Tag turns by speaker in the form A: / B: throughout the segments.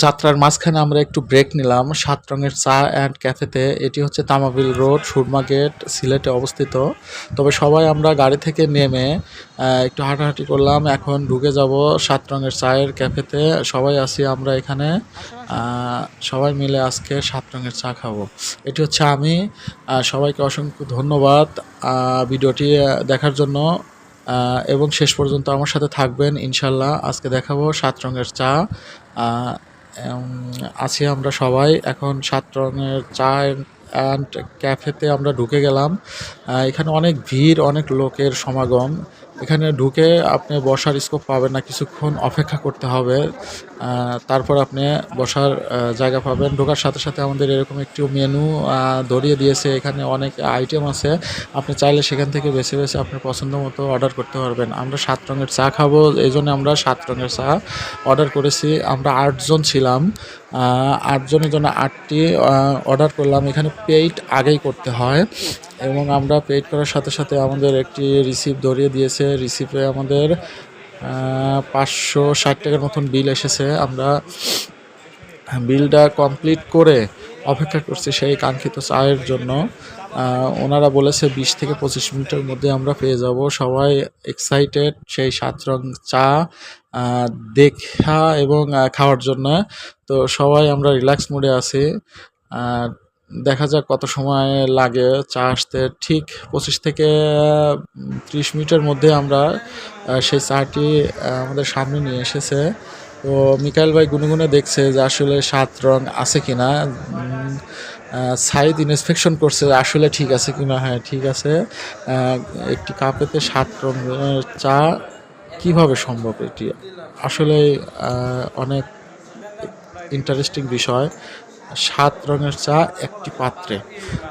A: যাত্রার মাঝখানে আমরা একটু ব্রেক নিলাম ৭ রঙের চা অ্যান্ড ক্যাফেতে। এটি হচ্ছে তামাবিল রোড, সুরমা গেট, সিলেটে অবস্থিত। তবে সবাই আমরা গাড়ি থেকে নেমে একটু হাঁটাহাঁটি করলাম। এখন ঢুকে যাব ৭ রঙের চায়ের ক্যাফেতে। সবাই আছি আমরা এখানে। সবাই মিলে আজকে ৭ রঙের চা খাবো। এটি হচ্ছে আমি। সবাইকে অসংখ্য ধন্যবাদ ভিডিওটি দেখার জন্য এবং শেষ পর্যন্ত আমার সাথে থাকবেন ইনশাল্লাহ। আজকে দেখাবো ৭ রঙের চা। আছি আমরা সবাই এখন ৭ রঙের চা অ্যান্ড ক্যাফেতে আমরা ঢুকে গেলাম। এখানে অনেক ভিড়, অনেক লোকের সমাগম। এখানে ঢুকে আপনি বসার স্কোপ পাবেন না, কিছুক্ষণ অপেক্ষা করতে হবে। তারপর আপনি বসার জায়গা পাবেন। ঢোকার সাথে সাথে আমাদের এরকম একটি মেনু ধরিয়ে দিয়েছে। এখানে অনেক আইটেম আছে, আপনি চাইলে সেখান থেকে বেছে বেছে আপনার পছন্দ মতো অর্ডার করতে পারবেন। আমরা ৭ রঙের চা খাবো, এই জন্য আমরা ৭ রঙের চা অর্ডার করেছি। আমরা ৮ জন ছিলাম, ৮ জনের জন্য ৮টি অর্ডার করলাম। এখানে পেইড আগেই করতে হয় এবং আমরা পেইড করার সাথে সাথে আমাদের একটি রিসিপ্ট ধরিয়ে দিয়েছে। রিসিপ্টে আমাদের ৫৬০ টাকার মতন বিল এসেছে। আমরা বিলটা কমপ্লিট করে অপেক্ষা করছি সেই কাঙ্ক্ষিত চায়ের জন্য। ওনারা বলেছে ২০ থেকে ২৫ মিনিটের মধ্যে আমরা পেয়ে যাব। সবাই এক্সাইটেড সেই ৭ রং চা দেখা এবং খাওয়ার জন্য। তো সবাই আমরা রিল্যাক্স মোডে আছি। দেখা যাক কত সময় লাগে চা আসতে। ঠিক ২৫ থেকে ৩০ মিনিটের মধ্যে আমরা সেই চাটি আমাদের সামনে নিয়ে এসেছে। তো মিকাইল ভাই গুনে দেখছে যে আসলে ৭ রং আছে কিনা। সাইদ ইন্সপেকশন করছে আসলে ঠিক আছে কিনা। হ্যাঁ, ঠিক আছে। একটি কাপেতে ৭ রঙের চা কিভাবে সম্ভব? এটি আসলে অনেক ইন্টারেস্টিং বিষয়। ৭ রঙের চা একটি পাত্রে।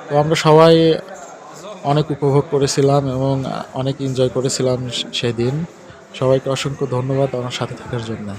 A: তো আমরা সবাই অনেক উপভোগ করেছিলাম এবং অনেক এনজয় করেছিলাম সেদিন। সবাইকে অসংখ্য ধন্যবাদ আমার সাথে থাকার জন্য।